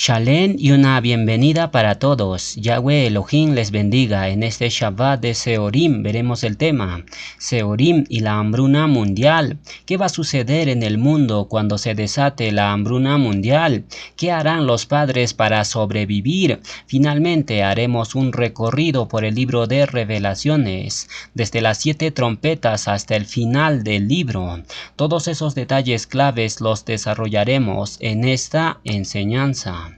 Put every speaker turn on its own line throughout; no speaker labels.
Shalom y una bienvenida para todos. Yahweh Elohim les bendiga. En este Shabbat de Seorim veremos el tema Seorim y la hambruna mundial. ¿Qué va a suceder en el mundo cuando se desate la hambruna mundial? ¿Qué harán los padres para sobrevivir? Finalmente haremos un recorrido por el libro de Revelaciones, desde las 7 trompetas hasta el final del libro. Todos esos detalles claves los desarrollaremos en esta enseñanza.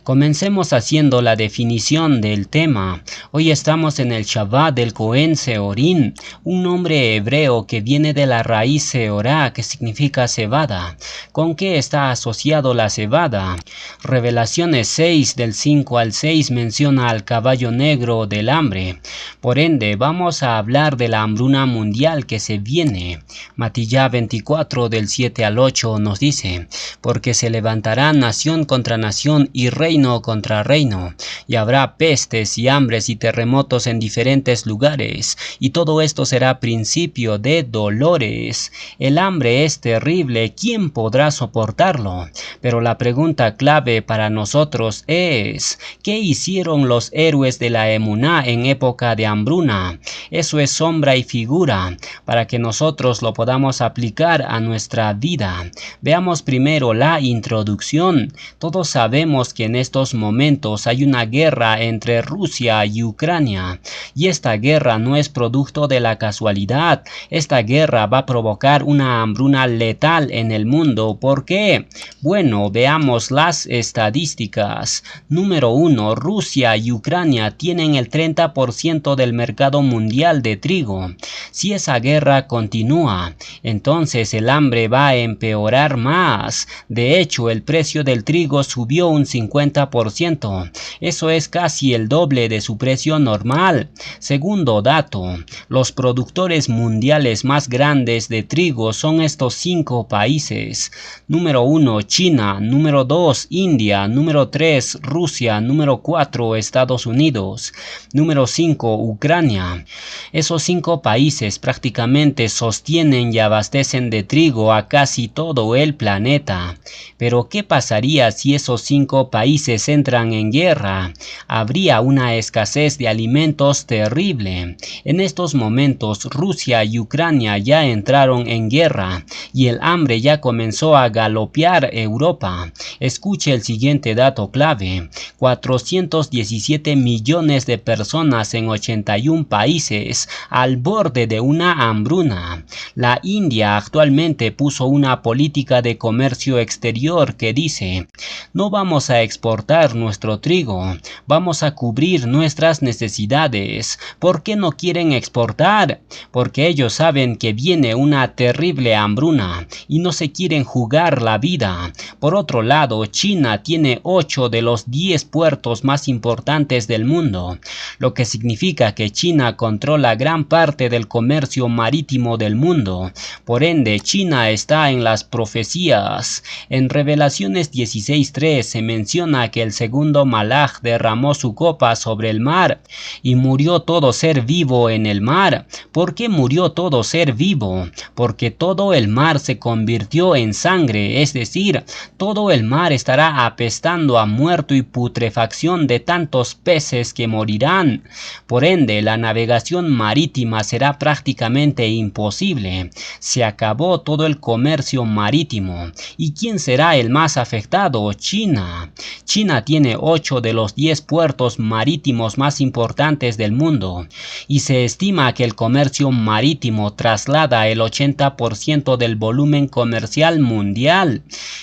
Comencemos haciendo la definición del tema. Hoy estamos en el Shabbat del Cohen Seorim, un nombre hebreo que viene de la raíz Seorá, que significa cebada. ¿Con qué está asociado la cebada? Revelaciones 6 del 5 al 6 menciona al caballo negro del hambre. Por ende, vamos a hablar de la hambruna mundial que se viene. Matillá 24 del 7 al 8 nos dice: porque se levantará nación contra nación y reino contra reino, y habrá pestes y hambres y terremotos en diferentes lugares, y todo esto será principio de dolores. El hambre es terrible, ¿quién podrá soportarlo? Pero la pregunta clave para nosotros es: ¿qué hicieron los héroes de la Emuná en época de hambruna? Eso es sombra y figura, para que nosotros lo podamos aplicar a nuestra vida. Veamos primero la introducción. Todos sabemos que en estos momentos hay una guerra entre Rusia y Ucrania, y esta guerra no es producto de la casualidad. Esta guerra va a provocar una hambruna letal en el mundo. ¿Por qué? Bueno, veamos las estadísticas. Número 1. Rusia y Ucrania tienen el 30% del mercado mundial de trigo. Si esa guerra continúa, entonces el hambre va a empeorar más. De hecho, el precio del trigo subió un 50%. Eso es casi el doble de su precio normal. Segundo dato, los productores mundiales más grandes de trigo son estos 5 países. Número 1, China. Número 2, India. Número 3, Rusia. Número 4, Estados Unidos. Número 5, Ucrania. Esos 5 países prácticamente sostienen y abastecen de trigo a casi todo el planeta. Pero ¿qué pasaría si esos 5 países entran en guerra? Habría una escasez de alimentos terrible. En estos momentos Rusia y Ucrania ya entraron en guerra y el hambre ya comenzó a galopear Europa. Escuche el siguiente dato clave: 417 millones de personas en 81 países al borde de una hambruna. La India actualmente puso una política de comercio exterior que dice: no vamos a exportar nuestro trigo, vamos a cubrir nuestras necesidades. ¿Por qué no quieren exportar? Porque ellos saben que viene una terrible hambruna y no se quieren jugar la vida. Por otro lado, China tiene 8 de los 10 puertos más importantes del mundo, lo que significa que China controla gran parte del comercio marítimo del mundo. Por ende, China está en las profecías. En Revelaciones 16:3 se menciona que el segundo Malaj derramó su copa sobre el mar y murió todo ser vivo en el mar. ¿Por qué murió todo ser vivo? Porque todo el mar se convirtió en sangre, es decir, todo el mar estará apestando a muerto y putrefacción de tantos peces que morirán. Por ende, la navegación marítima será prácticamente imposible. Se acabó todo el comercio marítimo. ¿Y quién será el más afectado? China. China tiene 8 de los 10 puertos marítimos más importantes del mundo y se estima que el comercio marítimo traslada el 80% del volumen comercial mundial.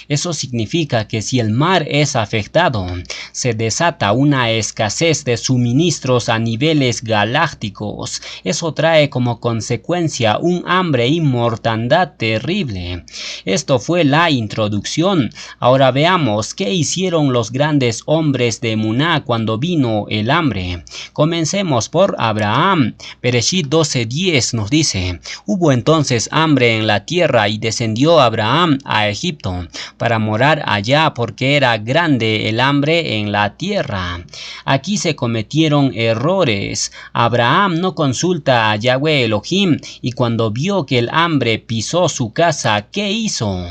Eso significa que si el mar es afectado, se desata una escasez de suministros a niveles galácticos. Eso trae como consecuencia un hambre y mortandad terrible. Esto fue la introducción. Ahora veamos qué hicieron los grandes hombres de Emuná cuando vino el hambre. Comencemos por Abraham. Bereshit 12:10 nos dice: hubo entonces hambre en la tierra y descendió Abraham a Egipto para morar allá, porque era grande el hambre en la tierra. Aquí se cometieron errores. Abraham no consulta a Yahweh Elohim y cuando vio que el hambre pisó su casa, ¿qué hizo?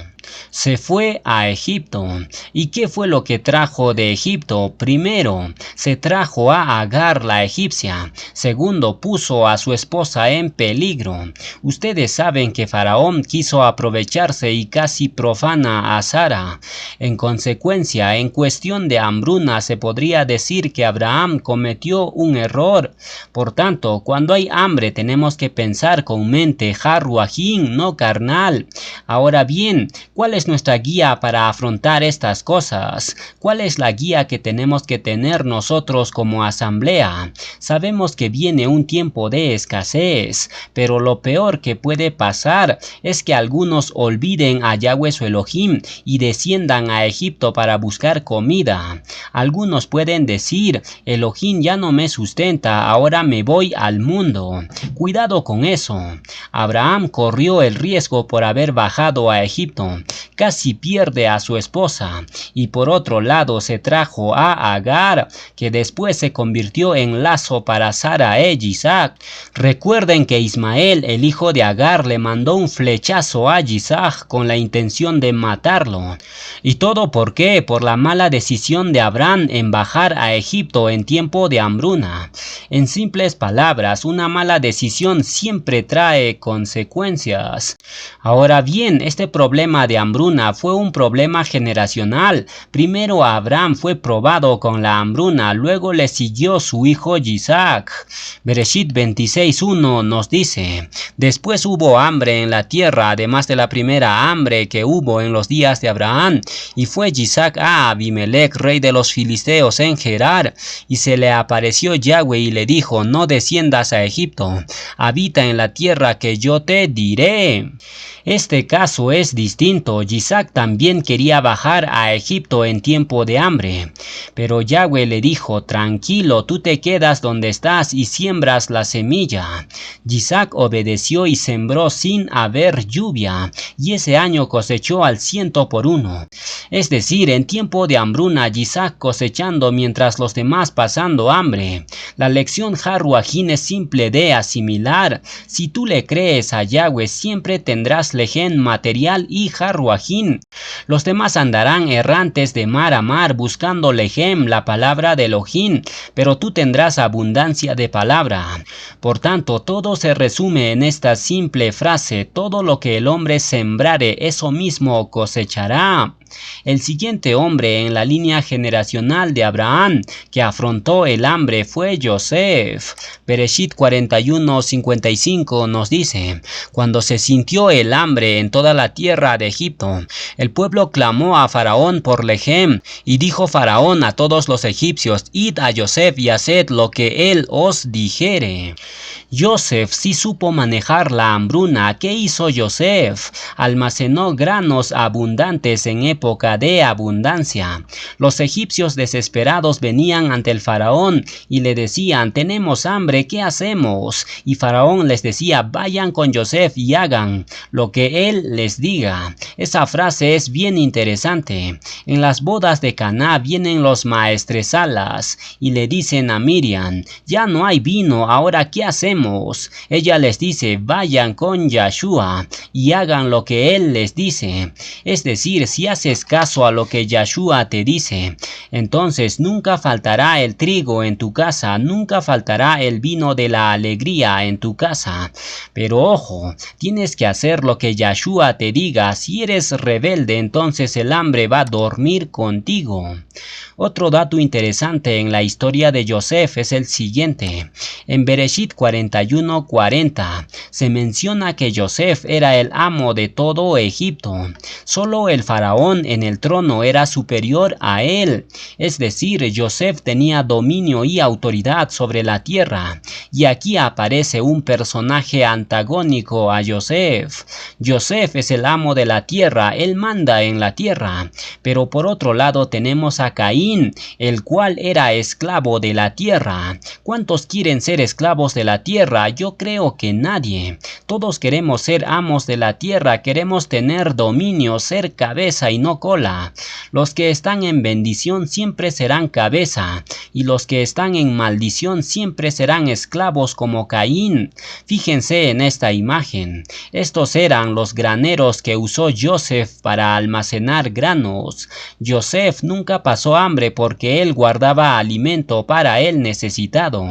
Se fue a Egipto. ¿Y qué fue lo que trajo de Egipto? Primero, se trajo a Agar la egipcia. Segundo, puso a su esposa en peligro. Ustedes saben que Faraón quiso aprovecharse y casi profana a Sara. En consecuencia, en cuestión de hambruna se podría decir que Abraham cometió un error. Por tanto, cuando hay hambre tenemos que pensar con mente Harruajín, no carnal. Ahora bien, ¿cuál es nuestra guía para afrontar estas cosas? ¿Cuál es la guía que tenemos que tener nosotros como asamblea? Sabemos que viene un tiempo de escasez, pero lo peor que puede pasar es que algunos olviden a Yahweh su Elohim y desciendan a Egipto para buscar comida. Algunos pueden decir, Elohim ya no me sustenta, ahora me voy al mundo. Cuidado con eso. Abraham corrió el riesgo por haber bajado a Egipto. Casi pierde a su esposa. Y por otro lado se trajo a Agar, que después se convirtió en lazo para Sara e Isaac. Recuerden que Ismael, el hijo de Agar, le mandó un flechazo a Isaac con la intención de matarlo. ¿Y todo por qué? Por la mala decisión de Abraham en bajar a Egipto en tiempo de hambruna. En simples palabras, una mala decisión siempre trae consecuencias. Ahora bien, este problema de hambruna fue un problema generacional. Primero Abraham fue probado con la hambruna, luego le siguió su hijo Isaac. Bereshit 26:1 nos dice, después hubo hambre en la tierra, además de la primera hambre que hubo en los días de Abraham, y fue Isaac a Abimelech, rey de los filisteos en Gerar, y se le apareció Yahweh y le dijo, no desciendas a Egipto, habita en la tierra que yo te diré. Este caso es distinto. Isaac también quería bajar a Egipto en tiempo de hambre, pero Yahweh le dijo, tranquilo, tú te quedas donde estás y siembras la semilla. Isaac obedeció y sembró sin haber lluvia, y ese año cosechó al 100%. Es decir, en tiempo de hambruna, Isaac cosechando mientras los demás pasando hambre. La lección Harruajín es simple de asimilar. Si tú le crees a Yahweh, siempre tendrás lejen material y Harruajín. Los demás andarán errantes de mar a mar buscando lejem, la palabra de Elohim, pero tú tendrás abundancia de palabra. Por tanto, todo se resume en esta simple frase, todo lo que el hombre sembrare, eso mismo cosechará. El siguiente hombre en la línea generacional de Abraham que afrontó el hambre fue Yosef. Bereshit 41:55 nos dice, cuando se sintió el hambre en toda la tierra de Egipto, el pueblo clamó a Faraón por lejem, y dijo Faraón a todos los egipcios, id a Yosef y haced lo que él os dijere. Yosef sí supo manejar la hambruna. ¿Qué hizo Yosef? Almacenó granos abundantes en época de abundancia. Los egipcios desesperados venían ante el faraón y le decían, tenemos hambre, ¿qué hacemos? Y Faraón les decía, vayan con Yosef y hagan lo que él les diga. Esa frase es bien interesante. En las bodas de Caná vienen los maestresalas y le dicen a Miriam, ya no hay vino, ahora ¿qué hacemos? Ella les dice, vayan con Yahshua y hagan lo que él les dice. Es decir, si haces caso a lo que Yahshua te dice, entonces nunca faltará el trigo en tu casa, nunca faltará el vino de la alegría en tu casa. Pero ojo, tienes que hacer lo que Yahshua te diga. Si eres rebelde, entonces el hambre va a dormir contigo. Otro dato interesante en la historia de Yosef es el siguiente. En Bereshit 41:40 se menciona que Yosef era el amo de todo Egipto. Solo el faraón en el trono era superior a él. Es decir, Yosef tenía dominio y autoridad sobre la tierra. Y aquí aparece un personaje antagónico a Yosef. Yosef es el amo de la tierra, él manda en la tierra. Pero por otro lado tenemos a Caín, el cual era esclavo de la tierra. ¿Cuántos quieren ser esclavos de la tierra? Yo creo que nadie. Todos queremos ser amos de de la tierra queremos tener dominio, ser cabeza y no cola. Los que están en bendición siempre serán cabeza, y los que están en maldición siempre serán esclavos como Caín. Fíjense en esta imagen. Estos eran los graneros que usó Joseph para almacenar granos. Joseph nunca pasó hambre porque él guardaba alimento para el necesitado.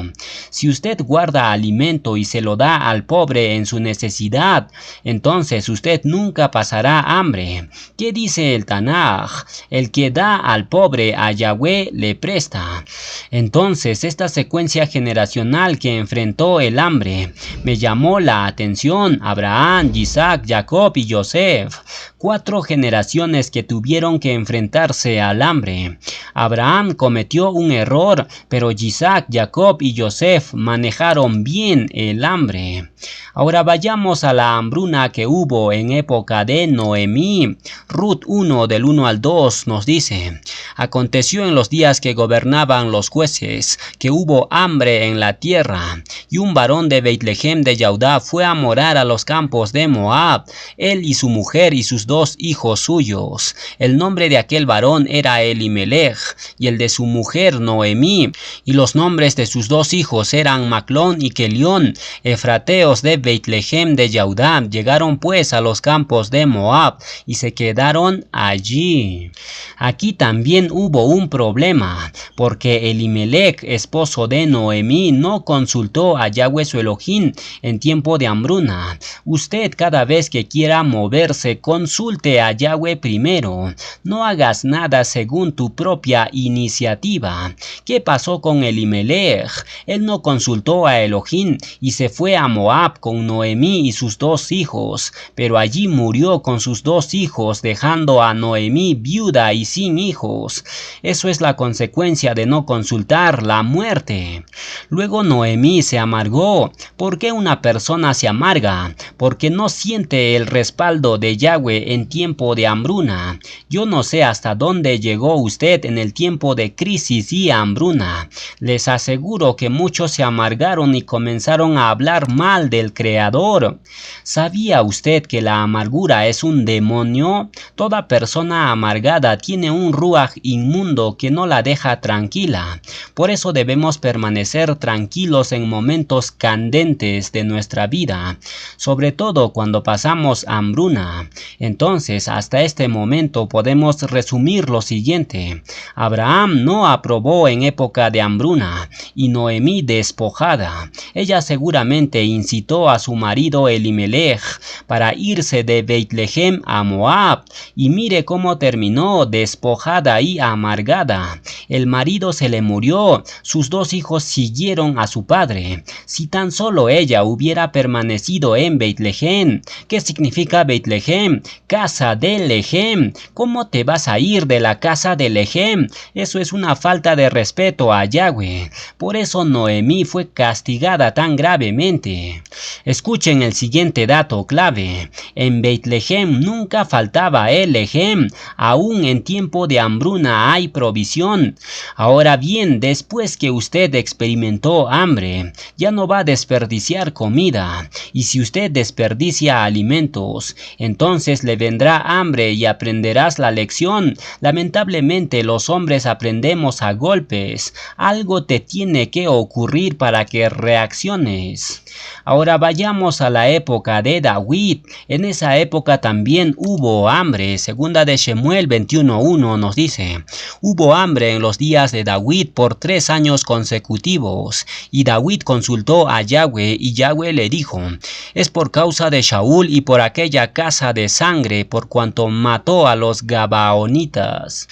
Si usted guarda alimento y se lo da al pobre en su necesidad, entonces usted nunca pasará hambre. ¿Qué dice el Tanaj? El que da al pobre a Yahweh le presta. Entonces esta secuencia generacional que enfrentó el hambre me llamó la atención. Abraham, Isaac, Jacob y Joseph. 4 generaciones que tuvieron que enfrentarse al hambre. Abraham cometió un error, pero Isaac, Jacob y Joseph manejaron bien el hambre. Ahora vayamos a la hambruna que hubo en época de Noemí. Ruth 1 del 1 al 2 nos dice: aconteció en los días que gobernaban los jueces, que hubo hambre en la tierra, y un varón de Beit-Lehem de Judá fue a morar a los campos de Moab, él y su mujer y sus 2 hijos suyos. El nombre de aquel varón era Elimelech, y el de su mujer Noemí, y los nombres de sus 2 hijos eran Maclón y Kelión, efrateos de Beit-Lehem de Judá. Llegaron pues a los campos de Moab y se quedaron allí. Aquí también hubo un problema, porque Elimelech, esposo de Noemí, no consultó a Yahweh su Elohim en tiempo de hambruna. Usted, cada vez que quiera moverse, consulte a Yahweh primero. No hagas nada según tu propia iniciativa. ¿Qué pasó con Elimelech? Él no consultó a Elohim y se fue a Moab con Noemí y sus 2 hijos, pero allí murió con sus 2 hijos, dejando a Noemí viuda y sin hijos. Eso es la consecuencia de no consultar, la muerte. Luego Noemí se amargó. ¿Por qué una persona se amarga? Porque no siente el respaldo de Yahweh en tiempo de hambruna. Yo no sé hasta dónde llegó usted en el tiempo de crisis y hambruna. Les aseguro que muchos se amargaron y comenzaron a hablar mal del Creador. ¿Sabía usted que la amargura es un demonio? Toda persona amargada tiene un ruaj inmundo que no la deja tranquila. Por eso debemos permanecer tranquilos en momentos candentes de nuestra vida, sobre todo cuando pasamos hambruna. Entonces, hasta este momento podemos resumir lo siguiente: Abraham no aprobó en época de hambruna, y Noemí despojada. Ella seguramente incitó a su marido Elimelech para irse de Beit-Lehem a Moab, y mire cómo terminó, despojada y amargada. El marido se le murió, sus 2 hijos siguieron a su padre. Si tan solo ella hubiera permanecido en Beit-Lehem. ¿Qué significa Beit-Lehem? Casa de Lehem. ¿Cómo te vas a ir de la casa de Lehem? Eso es una falta de respeto a Yahweh. Por eso Noemí fue castigada tan gravemente. Escuchen el siguiente dato clave. En Beit-Lehem nunca faltaba el lehem. Aún en tiempo de hambruna hay provisión. Ahora bien, después que usted experimentó hambre, ya no va a desperdiciar comida. Y si usted desperdicia alimentos, entonces le vendrá hambre y aprenderás la lección. Lamentablemente los hombres aprendemos a golpes. Algo te tiene que ocurrir para que reacciones. Ahora vayamos a la época de David. En esa época también hubo hambre. Segunda de Shemuel 21:1 nos dice: hubo hambre en los días de David por 3 años consecutivos. Y David consultó a Yahweh, y Yahweh le dijo: es por causa de Shaul y por aquella casa de sangre, por cuanto mató a los Gabaonitas.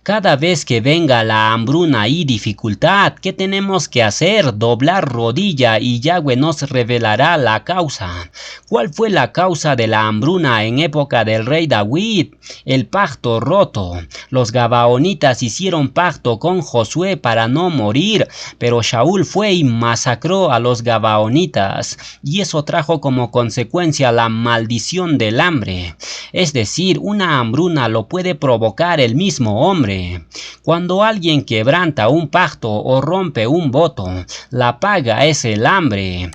Cada vez que venga la hambruna y dificultad, ¿qué tenemos que hacer? Doblar rodilla y Yahweh nos revelará la causa. ¿Cuál fue la causa de la hambruna en época del rey David? El pacto roto. Los Gabaonitas hicieron pacto con Josué para no morir, pero Shaul fue y masacró a los Gabaonitas, y eso trajo como consecuencia la maldición del hambre. Es decir, una hambruna lo puede provocar el mismo hombre. cumple. Cuando alguien quebranta un pacto o rompe un voto, la paga es el hambre.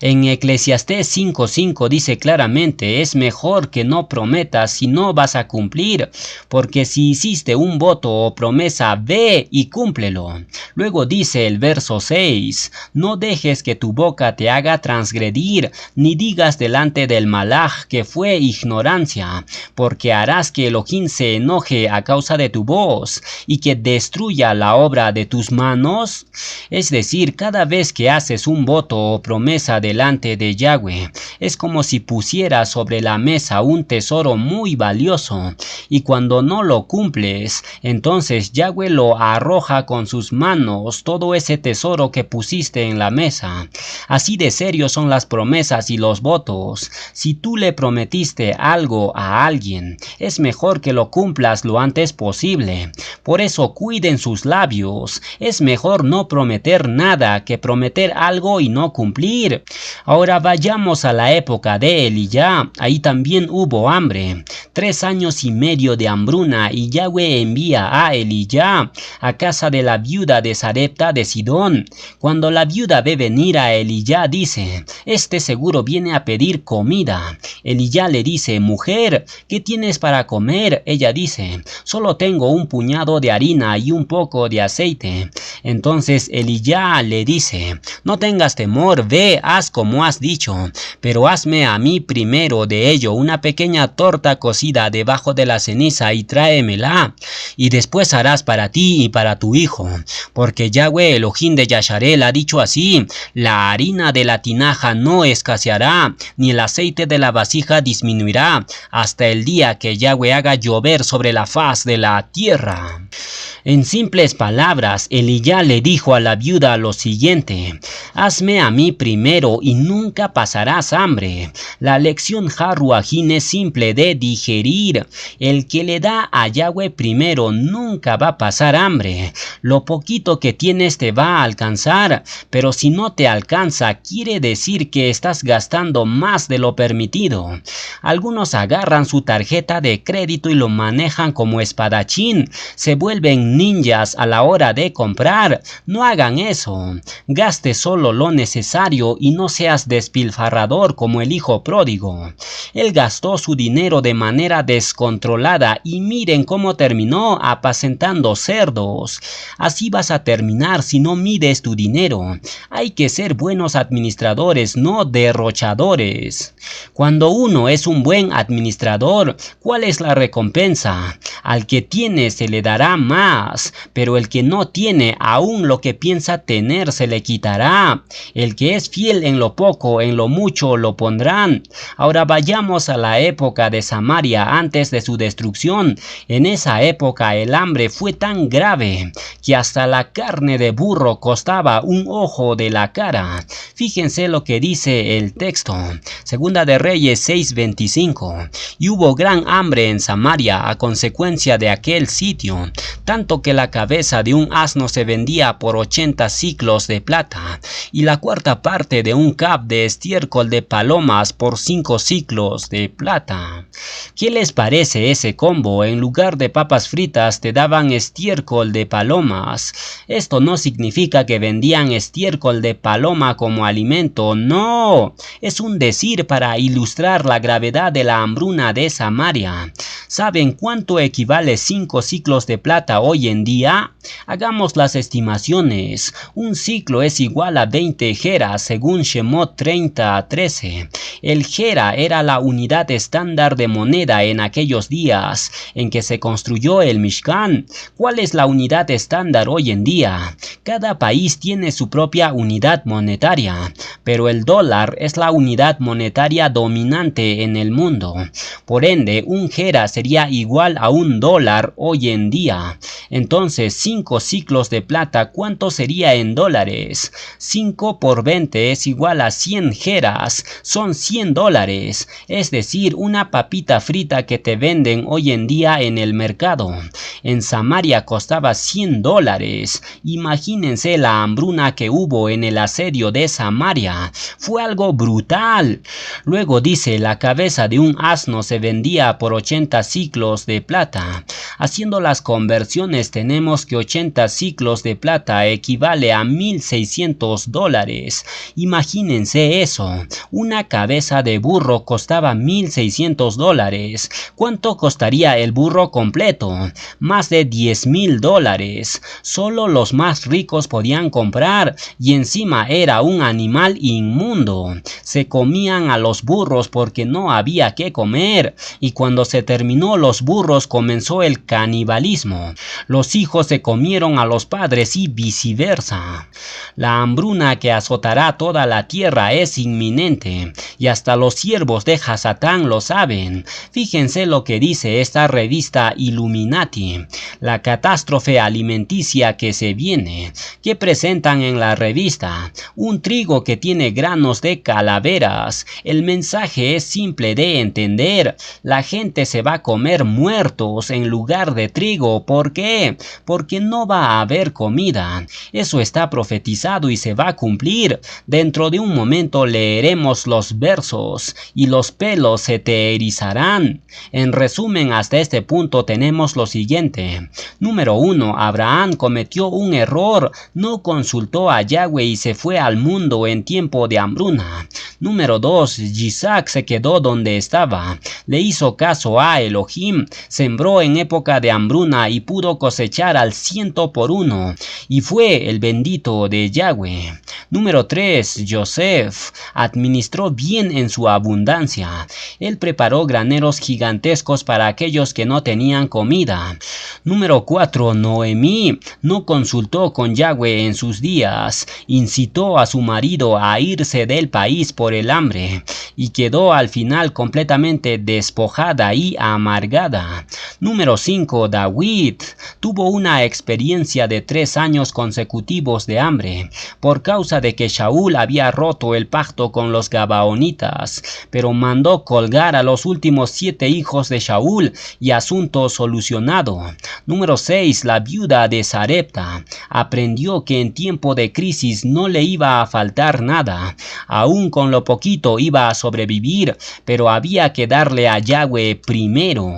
En Eclesiastés 5:5 dice claramente: es mejor que no prometas si no vas a cumplir, porque si hiciste un voto o promesa, ve y cúmplelo. Luego dice el verso 6: no dejes que tu boca te haga transgredir, ni digas delante del malaj que fue ignorancia, porque harás que Elohim se enoje a causa de tu voz y que destruya la obra de tus manos. Es decir, cada vez que haces un voto o promesa delante de Yahweh, es como si pusieras sobre la mesa un tesoro muy valioso, y cuando no lo cumples, entonces Yahweh lo arroja con sus manos, todo ese tesoro que pusiste en la mesa. Así de serios son las promesas y los votos. Si tú le prometiste algo a alguien, es mejor que lo cumplas lo antes posible. Por eso cuiden sus labios. Es mejor no prometer nada que prometer algo y no cumplir. Ahora vayamos a la época de Eliyá. Ahí también hubo hambre. 3 años y medio de hambruna, y Yahweh envía a Eliyá a casa de la viuda de Sarepta de Sidón. Cuando la viuda ve venir a Eliyá, dice: este seguro viene a pedir comida. Eliyá le dice: mujer, ¿qué tienes para comer? Ella dice: solo tengo un puñado de harina y un poco de aceite. Entonces Eliyá le dice: no tengas temor, ve, haz como has dicho, pero hazme a mí primero de ello una pequeña torta cocida debajo de la ceniza y tráemela, y después harás para ti y para tu hijo, porque Yahweh Elohim de Yasharel ha dicho así: la harina de la tinaja no escaseará, ni el aceite de la vasija disminuirá, hasta el día que Yahweh haga llover sobre la faz de la tierra. En simples palabras, Eliyá le dijo a la viuda lo siguiente: hazme a mí primero y nunca pasarás hambre. La lección Haruajín es simple de digerir. El que le da a Yahweh primero nunca va a pasar hambre. Lo poquito que tienes te va a alcanzar, pero si no te alcanza, quiere decir que estás gastando más de lo permitido. Algunos agarran su tarjeta de crédito y lo manejan como espadachín. Se vuelven ninjas a la hora de comprar. No hagan eso. Gaste solo lo necesario y no seas despilfarrador como el hijo pródigo. Él gastó su dinero de manera descontrolada y miren cómo terminó: apacentando cerdos. Así vas a terminar si no mides tu dinero. Hay que ser buenos administradores, no derrochadores. Cuando uno es un buen administrador, ¿cuál es la recompensa? Al que tiene se le dará más, pero el que no tiene, aún lo que piensa tener se le quitará. El que es fiel en lo poco, en lo mucho lo pondrán. Ahora vayamos a la época de Samaria antes de su destrucción. En esa época el hambre fue tan grave que hasta la carne de burro costaba un ojo de la cara. Fíjense lo que dice el texto. Segunda de Reyes 6:25. Y hubo gran hambre en Samaria a consecuencia de aquel sitio, tanto que la cabeza de un asno se vendía por 80 siclos de plata, y la cuarta parte de un cab de estiércol de palomas por 5 siclos de plata. ¿Qué les parece ese combo? En lugar de papas fritas te daban estiércol de palomas. Esto no significa que vendían estiércol de paloma como alimento, no. Es un decir para ilustrar la gravedad de la hambruna de Samaria. ¿Saben cuánto equivale 5 ciclos de plata hoy en día? Hagamos las estimaciones. Un ciclo es igual a 20 geras según Shemot 30:13. El gera era la unidad estándar de moneda en aquellos días en que se construyó el Mishkan. ¿Cuál es la unidad estándar hoy en día? Cada país tiene su propia unidad monetaria, pero el dólar es la unidad monetaria dominante en el mundo. Por ende, un gera sería igual a un dólar hoy en día. Entonces, 5 ciclos de plata, ¿cuánto sería en dólares? 5 por 20 es igual a 100 geras, son 100 dólares. Es decir, una papita frita que te venden hoy en día en el mercado. En Samaria costaba 100 dólares. Imagínense la hambruna que hubo en el asedio de Samaria. Fue algo brutal. Luego dice, la cabeza de un asno se vendía por 80 ciclos de plata. Haciendo las conversiones tenemos que 80 ciclos de plata equivale a $1,600. Imagínense eso, una cabeza de burro costaba $1,600. ¿Cuánto costaría el burro completo? Más de $10,000. Solo los más ricos podían comprar y encima era un animal inmundo. Se comían a los burros porque no había que comer y cuando se terminó los burros comenzó el canibalismo. Los hijos se comieron a los padres y viceversa. La hambruna que azotará toda la tierra es inminente y hasta los siervos de Hasatán lo saben. Fíjense lo que dice esta revista Illuminati, la catástrofe alimenticia que se viene. ¿Qué presentan en la revista? Un trigo que tiene granos de calaveras. El mensaje es simple de entender. La gente se va a comer muertos en lugar de trigo. ¿Por qué? Porque no va a haber comida. Eso está profetizado y se va a cumplir. Dentro de un momento leeremos los versos y los pelos se te erizarán. En resumen, hasta este punto tenemos lo siguiente. Número 1. Abraham cometió un error. No consultó a Yahweh y se fue al mundo en tiempo de hambruna. Número 2. Isaac se quedó donde estaba. Le hizo caso a Elohim. Sembró en época de hambruna y pudo cosechar al 100%. Y fue el bendito de Yahweh. Número 3. Joseph administró bien en su abundancia. Él preparó graneros gigantescos para aquellos que no tenían comida. Número 4. Noemí no consultó con Yahweh en sus días. Incitó a su marido a irse del país por el hambre y quedó al final completamente despojada y amargada. Número 5. David tuvo una experiencia de 3 años consecutivos de hambre por causa de que Shaul había roto el pacto con los gabaonitas, pero mandó colgar a los últimos 7 hijos de Shaul y asunto solucionado. Número 6. La viuda de Sarepta aprendió que en tiempo de crisis no le iba a faltar nada. Aún con lo poquito iba a sobrevivir, pero había que darle a Yahweh primero.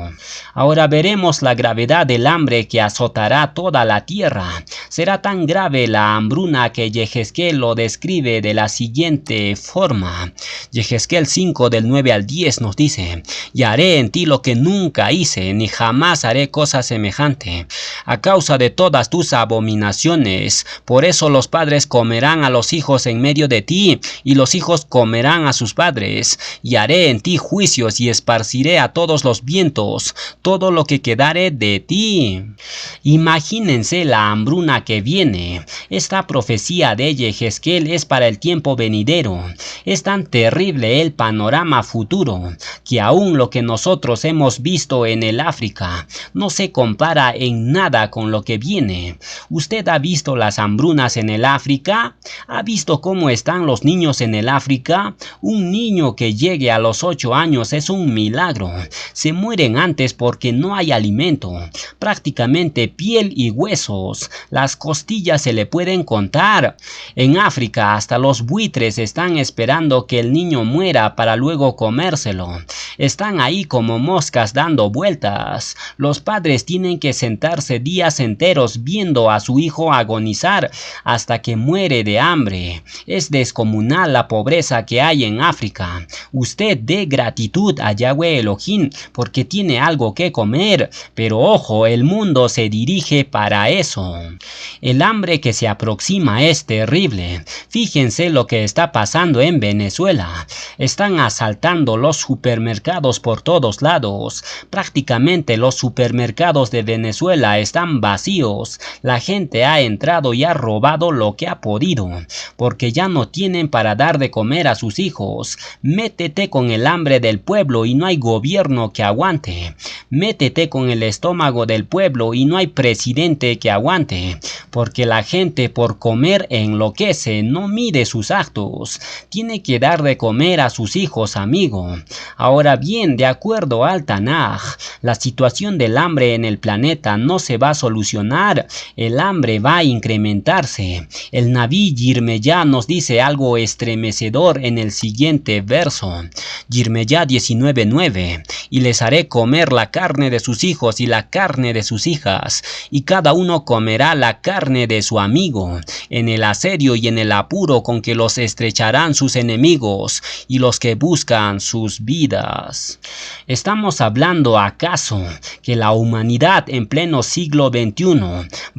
Ahora veremos la gravedad del hambre que azotará toda la tierra. Será tan grave la hambruna que Yehezkel lo describe de la siguiente forma. Yehezkel 5 del 9 al 10 nos dice: y haré en ti lo que nunca hice, ni jamás haré cosa semejante, a causa de todas tus abominaciones. Por eso los padres comerán a los hijos en medio de ti, y los hijos comerán a sus padres. Y haré en ti juicios, y esparciré a todos los vientos todo lo que quedare de ti. Imagínense la hambruna que viene. Esta profecía de Yehezkel es para el tiempo venidero. Es tan terrible el panorama futuro que aún lo que nosotros hemos visto en el África no se compara en nada con lo que viene. ¿Usted ha visto las hambrunas en el África? ¿Ha visto cómo están los niños en el África? Un niño que llegue a los 8 años es un milagro. Se mueren antes porque no hay alimento. Prácticamente piel y huesos. Las costillas se le pueden contar. En África hasta los buitres están esperando que el niño muera para luego comérselo. Están ahí como moscas dando vueltas. Los padres tienen que sentarse días enteros viendo a su hijo agonizar hasta que muere de hambre. Es descomunal la pobreza que hay en África. Usted dé gratitud a Yahweh Elohim porque tiene algo que comer, pero ojo, el mundo se dirige para eso. El hambre que se aproxima es terrible. Fíjense lo que está pasando en Venezuela. Están asaltando los supermercados por todos lados. Prácticamente los supermercados de Venezuela están vacíos. La gente ha entrado y ha robado lo que ha podido, porque ya no tienen para dar de comer a sus hijos. Métete con el hambre del pueblo y no hay gobierno que aguante. Métete con el estómago del pueblo y no hay presidente que aguante, porque la gente por comer enloquece, no mide sus actos. Tiene que dar de comer a sus hijos, amigo. Ahora Ahora bien, de acuerdo al Tanaj, la situación del hambre en el planeta no se va a solucionar, el hambre va a incrementarse. El Naví Yirmeyá nos dice algo estremecedor en el siguiente verso. Yirmeyá 19:9. Y les haré comer la carne de sus hijos y la carne de sus hijas, y cada uno comerá la carne de su amigo, en el asedio y en el apuro con que los estrecharán sus enemigos y los que buscan sus vidas. ¿Estamos hablando acaso que la humanidad en pleno siglo XXI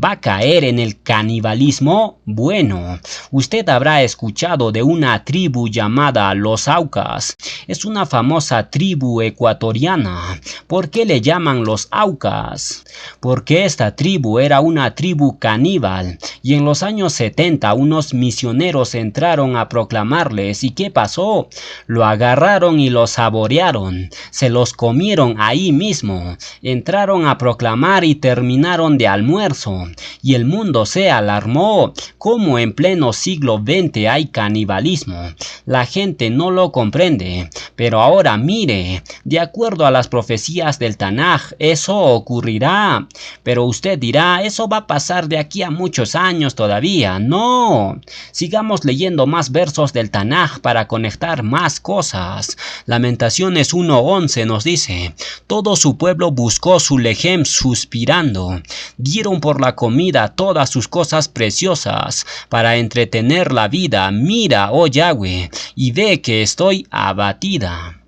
va a caer en el canibalismo? Bueno, usted habrá escuchado de una tribu llamada los Aucas. Es una famosa tribu ecuatoriana. ¿Por qué le llaman los Aucas? Porque esta tribu era una tribu caníbal y en los años 70 unos misioneros entraron a proclamarles. ¿Y qué pasó? Lo agarraron y lo saborearon, se los comieron ahí mismo, entraron a proclamar y terminaron de almuerzo, y el mundo se alarmó. ¿Cómo en pleno siglo XX hay canibalismo? La gente no lo comprende, pero ahora mire, de acuerdo a las profecías del Tanaj, eso ocurrirá. Pero usted dirá, eso va a pasar de aquí a muchos años todavía. No, sigamos leyendo más versos del Tanaj para conectar más cosas. Lamentaciones 1:11 nos dice: todo su pueblo buscó su lejem suspirando, dieron por la comida todas sus cosas preciosas para entretener la vida. Mira, oh Yahweh, y ve que estoy abatida.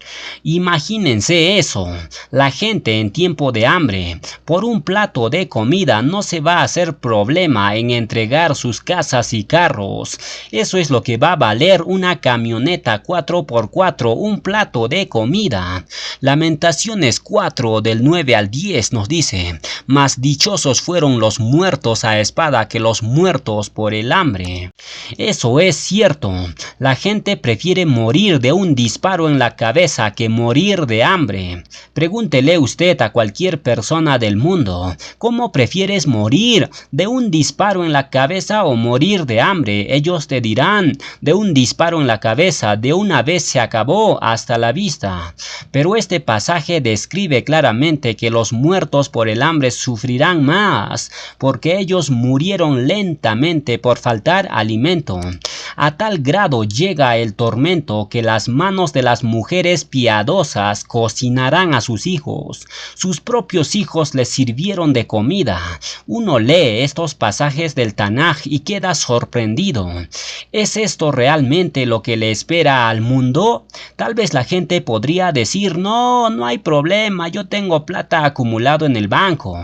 Imagínense eso, la gente en tiempo de hambre, por un plato de comida no se va a hacer problema en entregar sus casas y carros. Eso es lo que va a valer una camioneta 4x4, un plato de comida. Lamentaciones 4 del 9 al 10 nos dice: más dichosos fueron los muertos a espada que los muertos por el hambre. Eso es cierto, la gente prefiere morir de un disparo en la cabeza que morir de hambre. Pregúntele usted a cualquier persona del mundo, ¿cómo prefieres morir? ¿De un disparo en la cabeza o morir de hambre? Ellos te dirán, de un disparo en la cabeza, de una vez se acabó, hasta la vista. Pero este pasaje describe claramente que los muertos por el hambre sufrirán más, porque ellos murieron lentamente por faltar alimento. A tal grado llega el tormento que las manos de las mujeres piadosas cocinarán a sus hijos. Sus propios hijos les sirvieron de comida. Uno lee estos pasajes del Tanaj y queda sorprendido. ¿Es esto realmente lo que le espera al mundo? Tal vez la gente podría decir: no, no hay problema, yo tengo plata acumulado en el banco.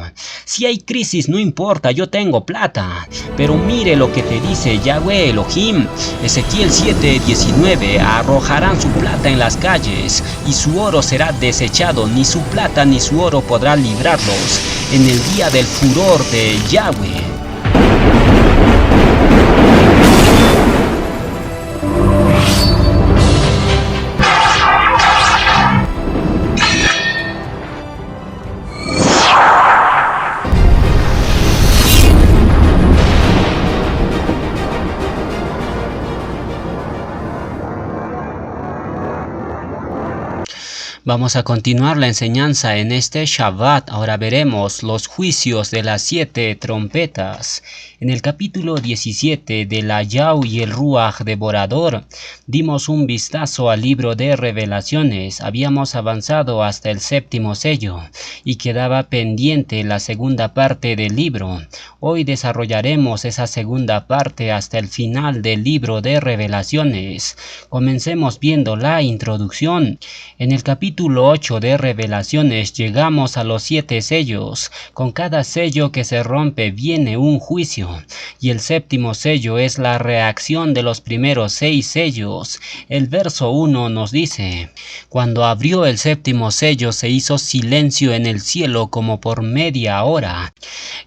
Si hay crisis no importa, yo tengo plata. Pero mire lo que te dice Yahweh Elohim. Ezequiel 7:19: arrojarán su plata en las calles y su oro será desechado, ni su plata ni su oro podrá librarlos en el día del furor de Yahweh. Vamos a continuar la enseñanza en este Shabbat. Ahora veremos los juicios de las 7 trompetas. En el capítulo 17 de la Yau y el Ruach devorador, dimos un vistazo al libro de Revelaciones. Habíamos avanzado hasta el 7º sello y quedaba pendiente la segunda parte del libro. Hoy desarrollaremos esa segunda parte hasta el final del libro de Revelaciones. Comencemos viendo la introducción. En el capítulo 8 de Revelaciones llegamos a los 7 sellos. Con cada sello que se rompe viene un juicio, y el 7º sello es la reacción de los primeros 6 sellos. El verso 1 nos dice: cuando abrió el 7º sello se hizo silencio en el cielo como por media hora.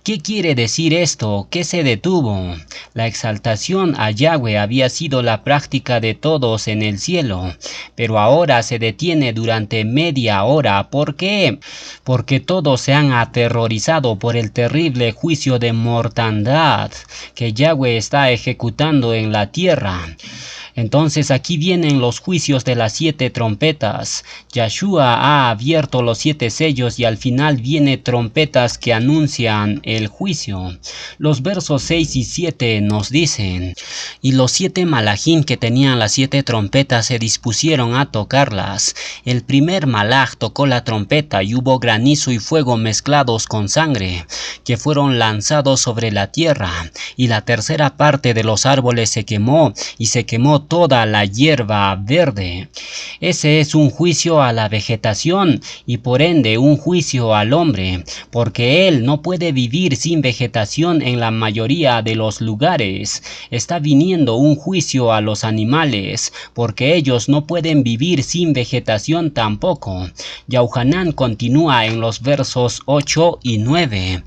¿Qué quiere decir esto? ¿Qué se detuvo? La exaltación a Yahweh había sido la práctica de todos en el cielo, pero ahora se detiene durante media hora. ¿Por qué? Porque todos se han aterrorizado por el terrible juicio de mortandad que Yahweh está ejecutando en la tierra. Entonces aquí vienen los juicios de las 7 trompetas. Yahshua ha abierto los 7 sellos y al final viene trompetas que anuncian el juicio. Los versos 6 y 7 nos dicen: y los 7 malajim que tenían las 7 trompetas se dispusieron a tocarlas. El primer malaj tocó la trompeta y hubo granizo y fuego mezclados con sangre, que fueron lanzados sobre la tierra, y la tercera parte de los árboles se quemó, y se quemó toda la hierba verde. Ese es un juicio a la vegetación y por ende un juicio al hombre, porque él no puede vivir sin vegetación en la mayoría de los lugares. Está viniendo un juicio a los animales, porque ellos no pueden vivir sin vegetación tampoco. Yahuanán continúa en los versos 8 y 9.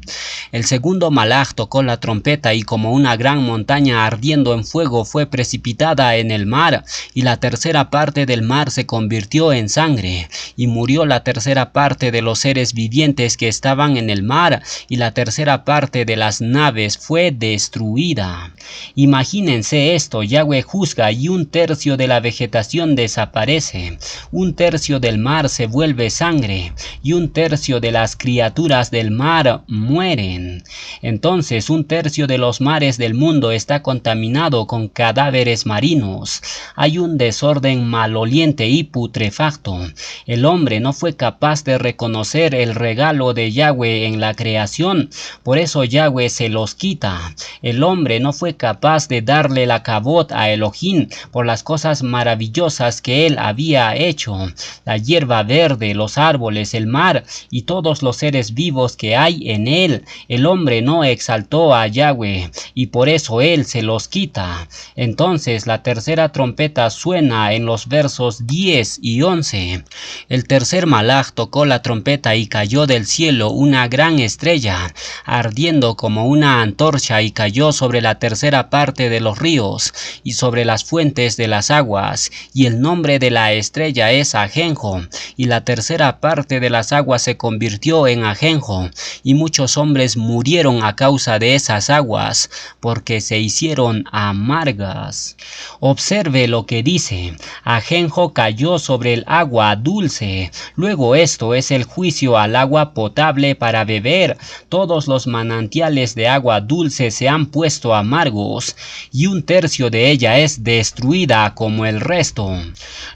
El segundo malaj tocó la trompeta y como una gran montaña ardiendo en fuego fue precipitada en el mar, y la tercera parte del mar se convirtió en sangre, y murió la tercera parte de los seres vivientes que estaban en el mar, y la tercera parte de las naves fue destruida. Imagínense esto: Yahweh juzga y 1/3 de la vegetación desaparece, 1/3 del mar se vuelve sangre, y 1/3 de las criaturas del mar mueren. Entonces 1/3 de los mares del mundo está contaminado con cadáveres marinos. Hay un desorden maloliente y putrefacto. El hombre no fue capaz de reconocer el regalo de Yahweh en la creación, por eso Yahweh se los quita. El hombre no fue capaz de darle la kabod a Elohim por las cosas maravillosas que él había hecho: la hierba verde, los árboles, el mar y todos los seres vivos que hay en él. El hombre no exaltó a Yahweh y por eso él se los quita. Entonces la tercera trompeta suena en los versos 10 y 11. El tercer malaj tocó la trompeta y cayó del cielo una gran estrella, ardiendo como una antorcha, y cayó sobre la tercera parte de los ríos y sobre las fuentes de las aguas, y el nombre de la estrella es ajenjo, y la tercera parte de las aguas se convirtió en ajenjo, y muchos hombres murieron a causa de esas aguas, porque se hicieron amargas. Observe lo que dice: ajenjo cayó sobre el agua dulce. Luego esto es el juicio al agua potable para beber. Todos los manantiales de agua dulce se han puesto amargos, y 1/3 de ella es destruida como el resto.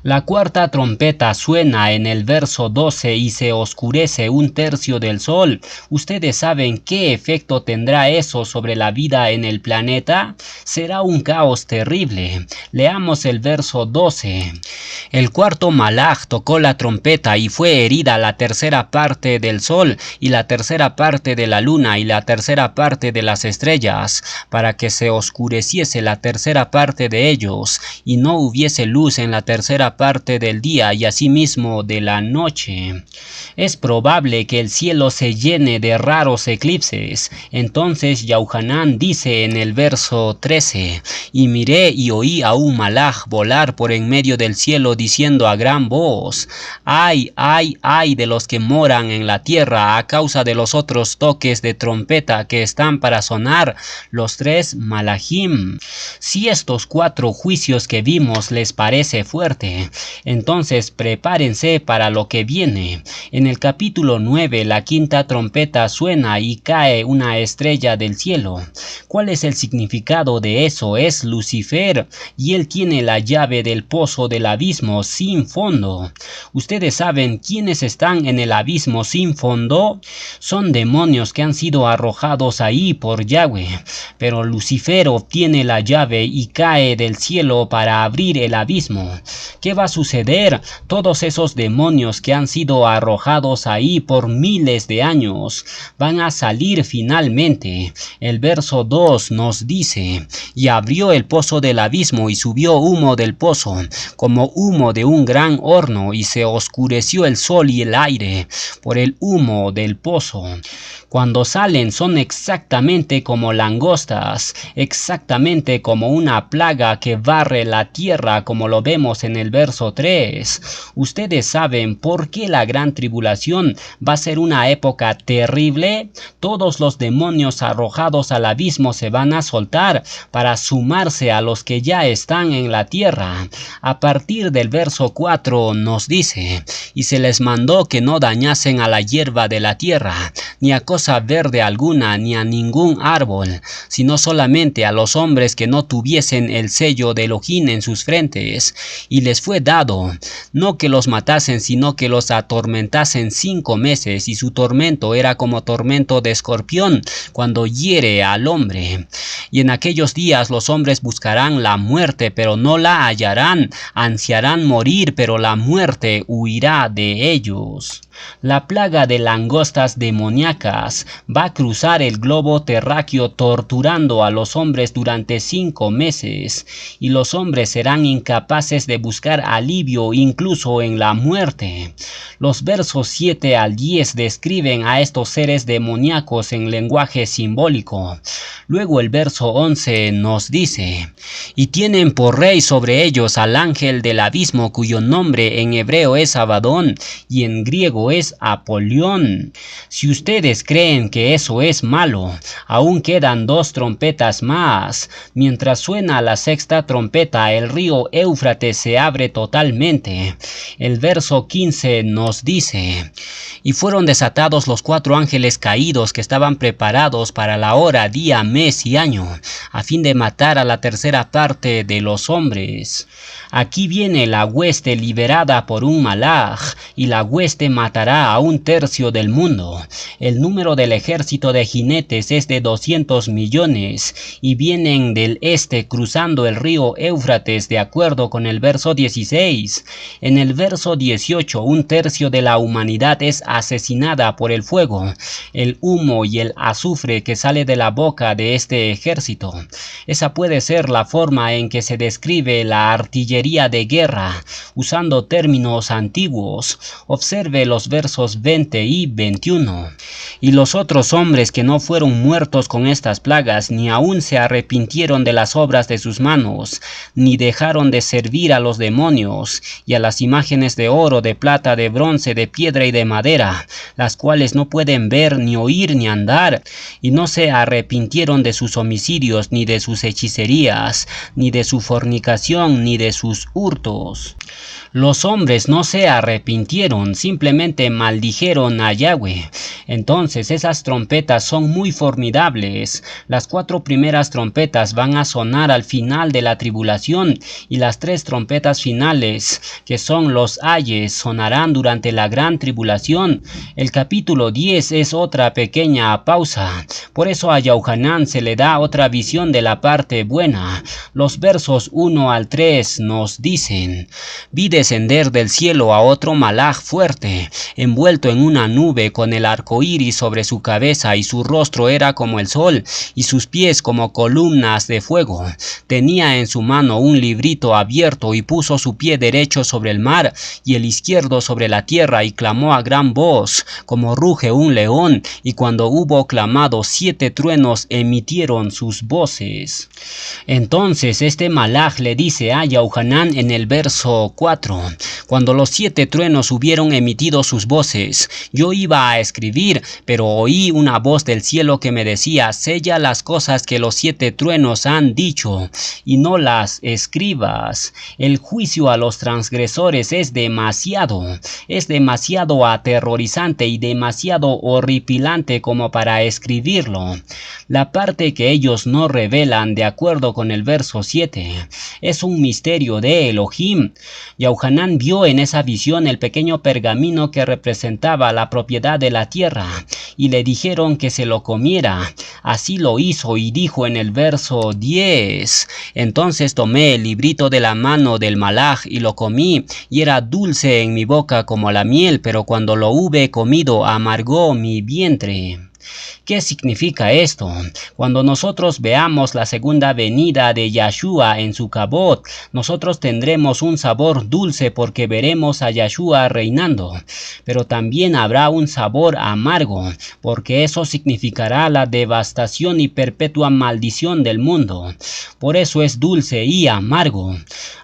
La cuarta trompeta suena en el verso 12 y se oscurece 1/3 del sol. ¿Ustedes saben qué efecto tendrá eso sobre la vida en el planeta? Será un caos terrible. Leamos el verso 12. El cuarto malaj tocó la trompeta y fue herida la tercera parte del sol y la tercera parte de la luna y la tercera parte de las estrellas, para que se oscureciese la tercera parte de ellos y no hubiese luz en la tercera parte del día y asimismo de la noche. Es probable que el cielo se llene de raros eclipses. Entonces Yahuanán dice en el verso 13: y miré y oí a un malaj volar por en medio del cielo diciendo a gran voz: ay, ay, ay de los que moran en la tierra a causa de los otros toques de trompeta que están para sonar, los 3 malajim. Si estos 4 juicios que vimos les parece fuerte, entonces prepárense para lo que viene. En el capítulo 9 la quinta trompeta suena y cae una estrella del cielo. ¿Cuál es el significado de eso? Es Lucifer, y él tiene la llave del pozo del abismo sin fondo. ¿Ustedes saben quiénes están en el abismo sin fondo? Son demonios que han sido arrojados ahí por Yahweh, pero Lucifer obtiene la llave y cae del cielo para abrir el abismo. ¿Qué va a suceder? Todos esos demonios que han sido arrojados ahí por miles de años van a salir finalmente. El verso 2 nos dice: y abrió el pozo del abismo y subió humo del pozo, como humo de un gran horno, y se oscureció el sol y el aire por el humo del pozo. Cuando salen son exactamente como langostas, exactamente como una plaga que barre la tierra, como lo vemos en el verso 3. ¿Ustedes saben por qué la gran tribulación va a ser una época terrible? Todos los demonios arrojados al abismo se van a soltar para sumarse a los que ya están en la tierra. A partir del verso 4 nos dice: y se les mandó que no dañasen a la hierba de la tierra, ni a cosa verde alguna, ni a ningún árbol, sino solamente a los hombres que no tuviesen el sello de Elohim en sus frentes. Y les fue dado, no que los matasen, sino que los atormentasen 5 meses, y su tormento era como tormento de escorpión cuando hiere al hombre. Y en aquellos días los hombres buscarán la muerte, pero no la hallarán, ansiarán morir, pero la muerte huirá de ellos. La plaga de langostas demoníacas va a cruzar el globo terráqueo torturando a los hombres durante 5 meses, y los hombres serán incapaces de buscar alivio incluso en la muerte. Los versos 7 al 10 describen a estos seres demoníacos en lenguaje simbólico. Luego el verso 11 nos dice: y tienen por rey sobre ellos al ángel del abismo, cuyo nombre en hebreo es Abadón y en griego es Apolión. Si ustedes creen que eso es malo, aún quedan 2 trompetas más. Mientras suena la 6ª trompeta, el río Éufrates se abre totalmente. El verso 15 nos dice: y fueron desatados los 4 ángeles caídos que estaban preparados para la hora, día, mes y año, a fin de matar a la 3ª parte de los hombres. Aquí viene la hueste liberada por un malaj, y la hueste matará a 1/3 del mundo. El número del ejército de jinetes es de 200 millones, y vienen del este cruzando el río Éufrates, de acuerdo con el verso 16. En el verso 18, 1/3 de la humanidad es asesinada por el fuego, el humo y el azufre que sale de la boca de este ejército. Esa puede ser la forma en que se describe la artillería de guerra, usando términos antiguos. Observe los versos 20 y 21. Y los otros hombres que no fueron muertos con estas plagas, ni aún se arrepintieron de las obras de sus manos, ni dejaron de servir a los demonios, y a las imágenes de oro, de plata, de bronce, de piedra y de madera, las cuales no pueden ver, ni oír, ni andar, y no se arrepintieron de sus homicidios, ni de sus hechicerías, ni de su fornicación, ni de sus hurtos. Los hombres no se arrepintieron, simplemente maldijeron a Yahweh. Entonces esas trompetas son muy formidables. Las 4 primeras trompetas van a sonar al final de la tribulación, y las 3 trompetas finales, que son los ayes, sonarán durante la gran tribulación. El capítulo 10 es otra pequeña pausa. Por eso a Yahuanán se le da otra visión de la parte buena. Los versos 1 al 3 nos dicen: vi descender del cielo a otro malaj fuerte, envuelto en una nube, con el arco iris sobre su cabeza, y su rostro era como el sol, y sus pies como columnas de fuego. Tenía en su mano un librito abierto, y puso su pie derecho sobre el mar, y el izquierdo sobre la tierra, y clamó a gran voz, como ruge un león, y cuando hubo clamado, 7 truenos emitieron sus voces. Entonces este malaj le dice a Yahuanán en el verso 4: cuando los 7 truenos hubieron emitido sus voces, yo iba a escribir, pero oí una voz del cielo que me decía: sella las cosas que los 7 truenos han dicho, y no las escribas. El juicio a los transgresores es demasiado aterrorizante y demasiado horripilante como para escribirlo. La parte que ellos no revelan, de acuerdo con el verso 7, es un misterio de Elohim. Yahuanán vio en esa visión el pequeño pergamino que representaba la propiedad de la tierra, y le dijeron que se lo comiera. Así lo hizo, y dijo en el verso 10: entonces tomé el librito de la mano del malaj y lo comí, y era dulce en mi boca como la miel, pero cuando lo hube comido amargó mi vientre. ¿Qué significa esto? Cuando nosotros veamos la segunda venida de Yahshua en su cabot, nosotros tendremos un sabor dulce porque veremos a Yahshua reinando, pero también habrá un sabor amargo, porque eso significará la devastación y perpetua maldición del mundo. Por eso es dulce y amargo.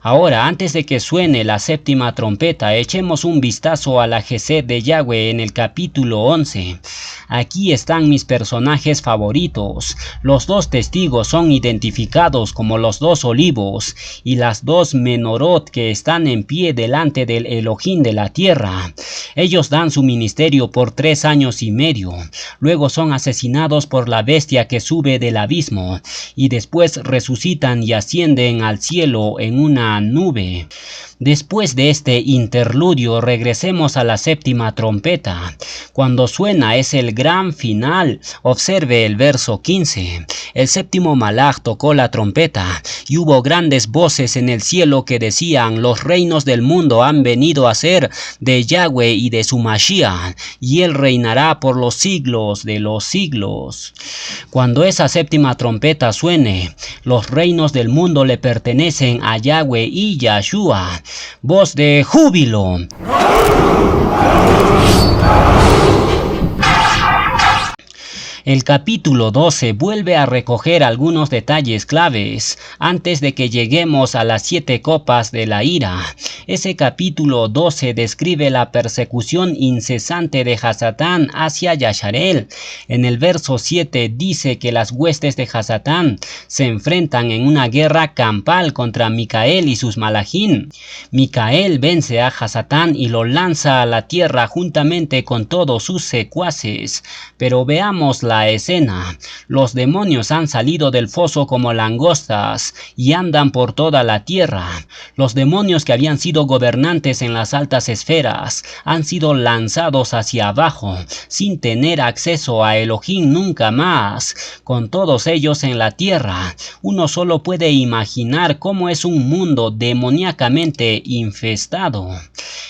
Ahora, antes de que suene la 7ª trompeta, echemos un vistazo a la Gesed de Yahweh en el capítulo 11. Aquí está están mis personajes favoritos. Los dos testigos son identificados como los dos olivos y las dos menorot que están en pie delante del Elohim de la tierra. Ellos dan su ministerio por 3 años y medio. Luego son asesinados por la bestia que sube del abismo y después resucitan y ascienden al cielo en una nube. Después de este interludio regresemos a la séptima trompeta. Cuando suena es el gran final. Observe el verso 15. El séptimo malaj tocó la trompeta y hubo grandes voces en el cielo que decían: los reinos del mundo han venido a ser de Yahweh y de su Mashiach, y él reinará por los siglos de los siglos. Cuando esa séptima trompeta suene, los reinos del mundo le pertenecen a Yahweh y Yahshua. Voz de júbilo. El capítulo 12 vuelve a recoger algunos detalles claves antes de que lleguemos a las 7 copas de la ira. Ese capítulo 12 describe la persecución incesante de Hasatán hacia Yasharel. En el verso 7 dice que las huestes de Hasatán se enfrentan en una guerra campal contra Micael y sus malajim. Micael vence a Hasatán y lo lanza a la tierra juntamente con todos sus secuaces. Pero veamos la escena. Los demonios han salido del foso como langostas y andan por toda la tierra. Los demonios que habían sido gobernantes en las altas esferas han sido lanzados hacia abajo sin tener acceso a Elohim nunca más. Con todos ellos en la tierra, uno solo puede imaginar cómo es un mundo demoníacamente infestado.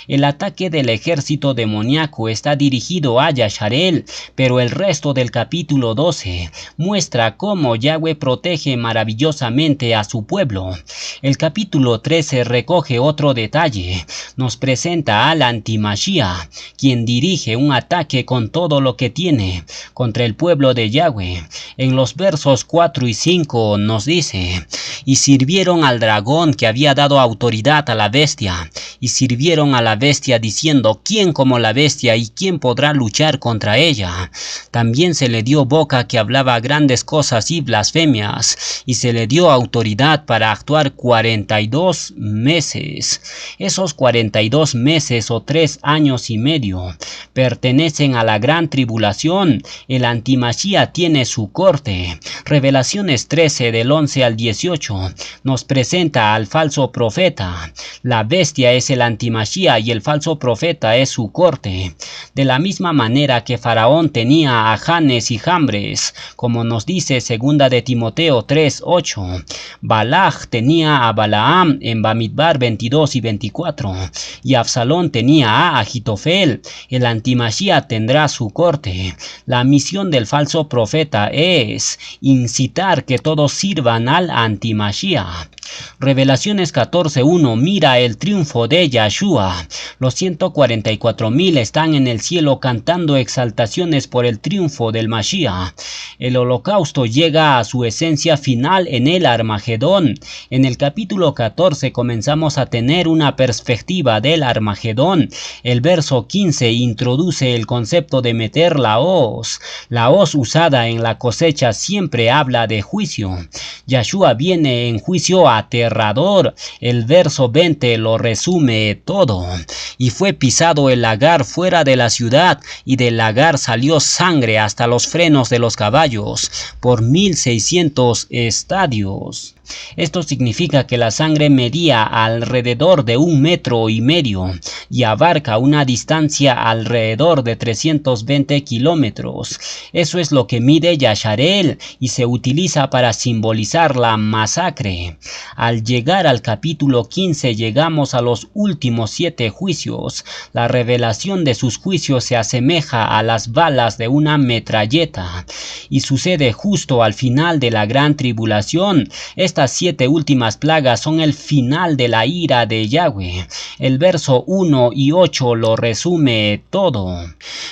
El ataque del ejército demoníaco está dirigido a Yasharel, pero el resto del capítulo 12 muestra cómo Yahweh protege maravillosamente a su pueblo. El capítulo 13 recoge otro detalle. Nos presenta al anti-Mashiach, quien dirige un ataque con todo lo que tiene contra el pueblo de Yahweh. En los versos 4 y 5 nos dice: y sirvieron al dragón que había dado autoridad a la bestia, y sirvieron a la bestia diciendo: ¿quién como la bestia y quién podrá luchar contra ella? También se le dio boca que hablaba grandes cosas y blasfemias, y se le dio autoridad para actuar 42 meses. Esos 42 meses o 3 años y medio pertenecen a la gran tribulación. El antimachía tiene su corte. Revelaciones 13 del 11 al 18 nos presenta al falso profeta. La bestia es el antimachía y el falso profeta es su corte. De la misma manera que Faraón tenía a Janes y Jambres, como nos dice 2 de Timoteo 3:8. Balaj tenía a Balaam en Bamidbar 22 y 24, y Absalón tenía a Agitofel. El antimachía tendrá su corte. La misión del falso profeta es incitar que todos sirvan al antimachía. Revelaciones 14:1 mira el triunfo de Yahshua. Los 144,000 están en el cielo cantando exaltaciones por el triunfo del Mashiach. El holocausto llega a su esencia final en el Armagedón. En el capítulo 14 comenzamos a tener una perspectiva del Armagedón. El verso 15 introduce el concepto de meter la hoz. La hoz usada en la cosecha siempre habla de juicio. Yahshua viene en juicio aterrador. El verso 20 lo resume todo. Y fue pisado el lagar fuera de la ciudad, y del lagar salió sangre hasta los frenos de los caballos, por 1600 estadios. Esto significa que la sangre medía alrededor de 1,5 metros y abarca una distancia alrededor de 320 kilómetros. Eso es lo que mide Yasharel y se utiliza para simbolizar la masacre. Al llegar al capítulo 15 llegamos a los últimos 7 juicios. La revelación de sus juicios se asemeja a las balas de una metralleta y sucede justo al final de la gran tribulación. Estas 7 últimas plagas son el final de la ira de Yahweh. El verso 1 y 8 lo resume todo.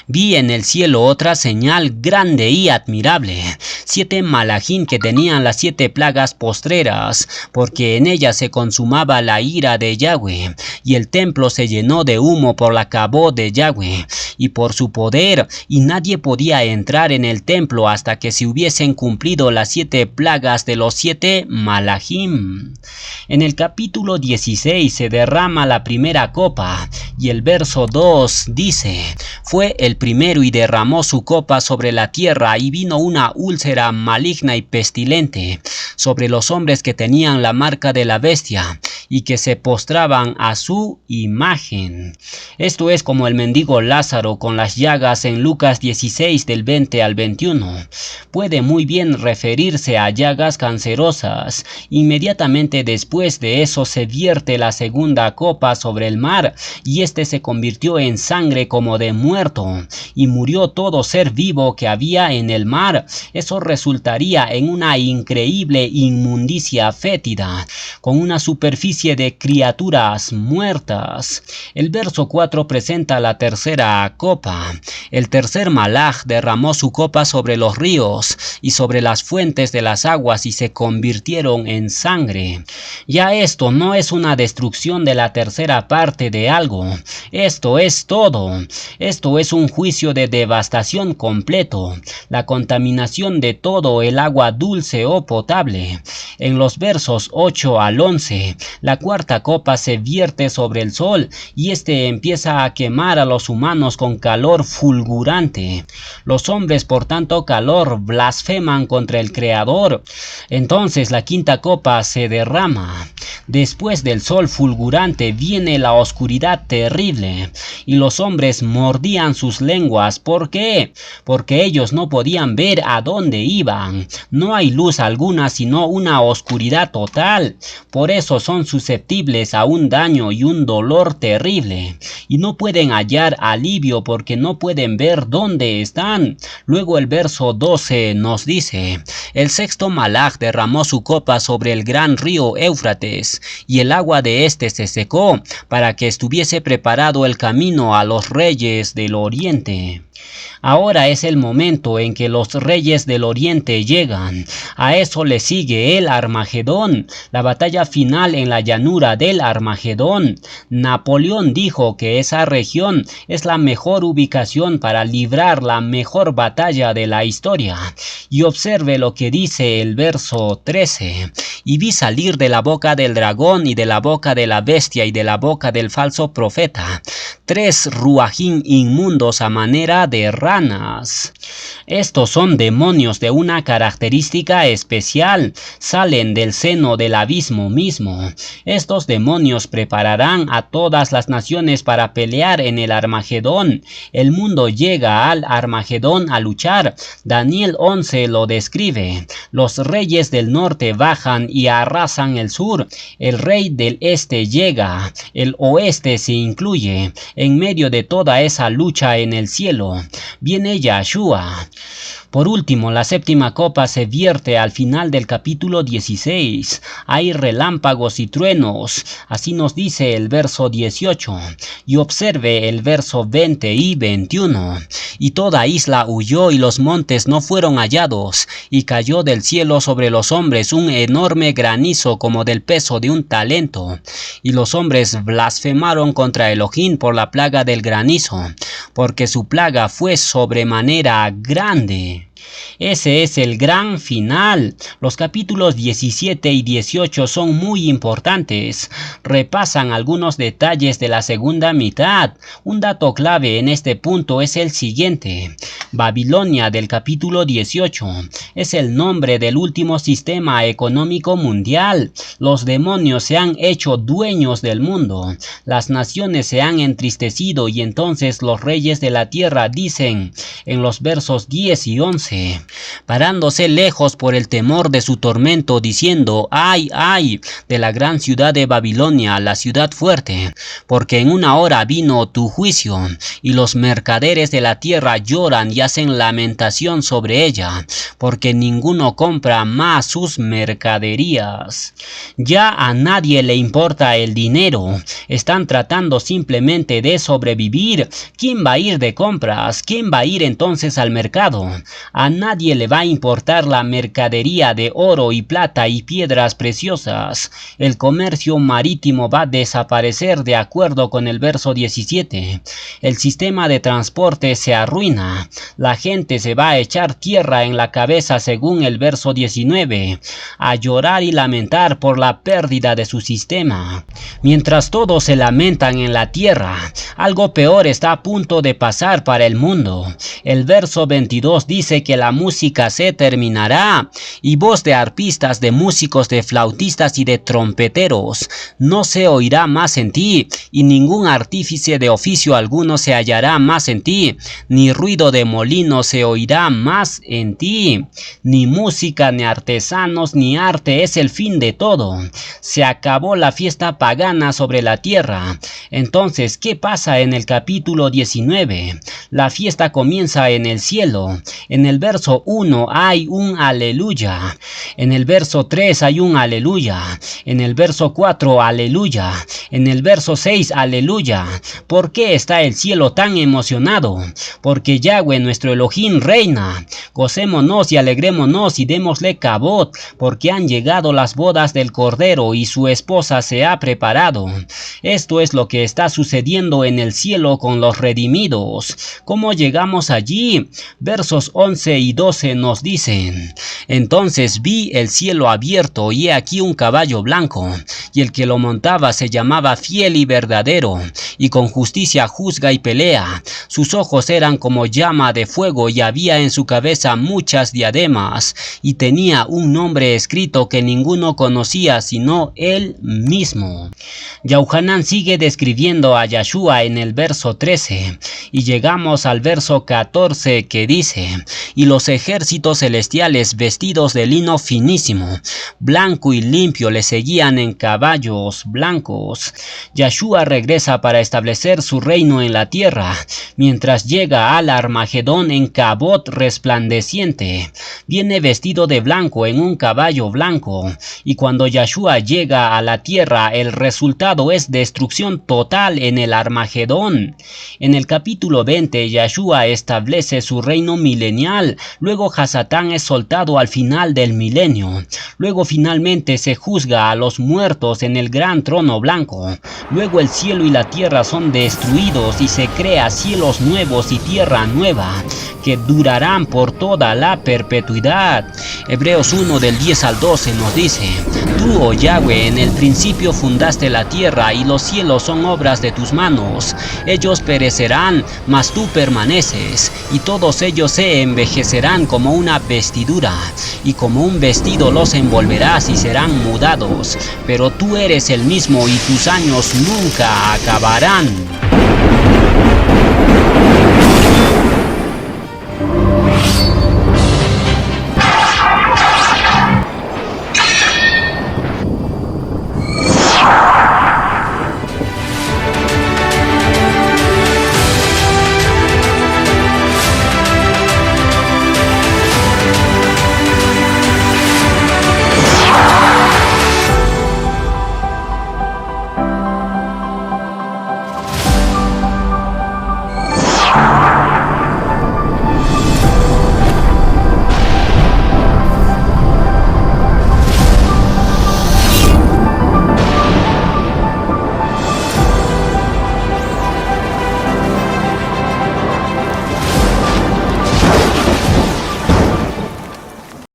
Vi en el cielo otra señal grande y admirable: 7 malajim que tenían las 7 plagas postreras, porque en ellas se consumaba la ira de Yahweh, y el templo se llenó de humo por la cabot de Yahweh, y por su poder, y nadie podía entrar en el templo hasta que se hubiesen cumplido las 7 plagas de los 7 malajim. En el capítulo 16 se derrama la primera copa, y el verso 2 dice: fue el primero y derramó su copa sobre la tierra, y vino una úlcera maligna y pestilente sobre los hombres que tenían la marca de la bestia y que se postraban a su imagen. Esto es como el mendigo Lázaro con las llagas en Lucas 16 del 20 al 21. Puede muy bien referirse a llagas cancerosas. Inmediatamente después de eso se vierte la segunda copa sobre el mar, y este se convirtió en sangre como de muerto, y murió todo ser vivo que había en el mar. Eso resultaría en una increíble inmundicia fétida, con una superficie de criaturas muertas. El verso 4 presenta la tercera copa. El tercer malaj derramó su copa sobre los ríos y sobre las fuentes de las aguas, y se convirtieron en sangre. Ya esto no es una destrucción de la tercera parte de algo. Esto es todo. Esto es un juicio de devastación completo, la contaminación de todo el agua dulce o potable. En los versos 8 al 11, la cuarta copa se vierte sobre el sol, y este empieza a quemar a los humanos con calor fulgurante. Los hombres, por tanto calor, blasfeman contra el Creador. Entonces la quinta copa se derrama. Después del sol fulgurante viene la oscuridad terrible, y los hombres mordían sus lenguas. ¿Por qué? Porque ellos no podían ver a dónde iban. No hay luz alguna sino una oscuridad total. Por eso son susceptibles a un daño y un dolor terrible, y no pueden hallar alivio porque no pueden ver dónde están. Luego el verso 12 nos dice: el sexto malaj derramó su copa sobre el gran río Éufrates, y el agua de éste se secó, para que estuviese preparado el camino a los reyes del oriente. Ahora es el momento en que los reyes del oriente llegan. A eso le sigue el Armagedón, la batalla final en la llanura del Armagedón. Napoleón dijo que esa región es la mejor ubicación para librar la mejor batalla de la historia. Y observe lo que dice el verso 13. Y vi salir de la boca del dragón y de la boca de la bestia y de la boca del falso profeta 3 ruajim inmundos a manera de ranas. Estos son demonios de una característica especial. Salen del seno del abismo mismo. Estos demonios prepararán a todas las naciones para pelear en el Armagedón. El mundo llega al Armagedón a luchar. Daniel 11 lo describe. Los reyes del norte bajan y arrasan el sur. El rey del este llega. El oeste se incluye. En medio de toda esa lucha en el cielo viene Yahshua. Por último, la séptima copa se vierte al final del capítulo 16. Hay relámpagos y truenos. Así nos dice el verso 18. Y observe el verso 20 y 21. Y toda isla huyó y los montes no fueron hallados. Y cayó del cielo sobre los hombres un enorme granizo como del peso de un talento. Y los hombres blasfemaron contra Elohim por la plaga del granizo, porque su plaga fue sobremanera grande. Ese es el gran final. Los capítulos 17 y 18 son muy importantes. Repasan algunos detalles de la segunda mitad. Un dato clave en este punto es el siguiente. Babilonia del capítulo 18 es el nombre del último sistema económico mundial. Los demonios se han hecho dueños del mundo. Las naciones se han entristecido, y entonces los reyes de la tierra dicen en los versos 10 y 11, parándose lejos por el temor de su tormento, diciendo: ay, ay, de la gran ciudad de Babilonia, la ciudad fuerte, porque en una hora vino tu juicio, y los mercaderes de la tierra lloran y hacen lamentación sobre ella, porque ninguno compra más sus mercaderías. Ya a nadie le importa el dinero, están tratando simplemente de sobrevivir. ¿Quién va a ir de compras? ¿Quién va a ir entonces al mercado? A nadie le va a importar la mercadería de oro y plata y piedras preciosas. El comercio marítimo va a desaparecer de acuerdo con el verso 17. El sistema de transporte se arruina. La gente se va a echar tierra en la cabeza según el verso 19, a llorar y lamentar por la pérdida de su sistema. Mientras todos se lamentan en la tierra, algo peor está a punto de pasar para el mundo. El verso 22 dice que la música se terminará y voz de arpistas, de músicos, de flautistas y de trompeteros no se oirá más en ti, y ningún artífice de oficio alguno se hallará más en ti, ni ruido de molino se oirá más en ti, ni música, ni artesanos, ni arte. Es el fin de todo. Se acabó la fiesta pagana sobre la tierra. Entonces, ¿qué pasa en el capítulo 19? La fiesta comienza en el cielo. En el verso 1 hay un aleluya. En el verso 3 hay un aleluya. En el verso 4, aleluya. En el verso 6, aleluya. ¿Por qué está el cielo tan emocionado? Porque Yahweh nuestro Elohim reina. Gocémonos y alegrémonos y démosle cabot, porque han llegado las bodas del Cordero y su esposa se ha preparado. Esto es lo que está sucediendo en el cielo con los redimidos. ¿Cómo llegamos allí? Versos 11 y 12 nos dicen: Entonces vi el cielo abierto y he aquí un caballo blanco, y el que lo montaba se llamaba Fiel y Verdadero, y con justicia juzga y pelea. Sus ojos eran como llama de fuego y había en su cabeza muchas diademas, y tenía un nombre escrito que ninguno conocía sino él mismo. Yahuanán sigue describiendo a Yahshua en el verso 13 y llegamos al verso 14 que dice: Y los ejércitos celestiales vestidos de lino finísimo, blanco y limpio, le seguían en caballos blancos. Yahshua regresa para establecer su reino en la tierra, mientras llega al Armagedón en cabot resplandeciente. Viene vestido de blanco en un caballo blanco, y cuando Yahshua llega a la tierra, el resultado es destrucción total en el Armagedón. En el capítulo 20, Yahshua establece su reino milenial. Luego Hasatán es soltado al final del milenio. Luego finalmente se juzga a los muertos en el gran trono blanco. Luego el cielo y la tierra son destruidos y se crea cielos nuevos y tierra nueva, que durarán por toda la perpetuidad. Hebreos 1 del 10 al 12 nos dice: Tú, oh Yahweh, en el principio fundaste la tierra y los cielos son obras de tus manos. Ellos perecerán, mas tú permaneces, y todos ellos se envejecerán como una vestidura, y como un vestido los envolverás y serán mudados. Pero tú eres el mismo y tus años nunca acabarán.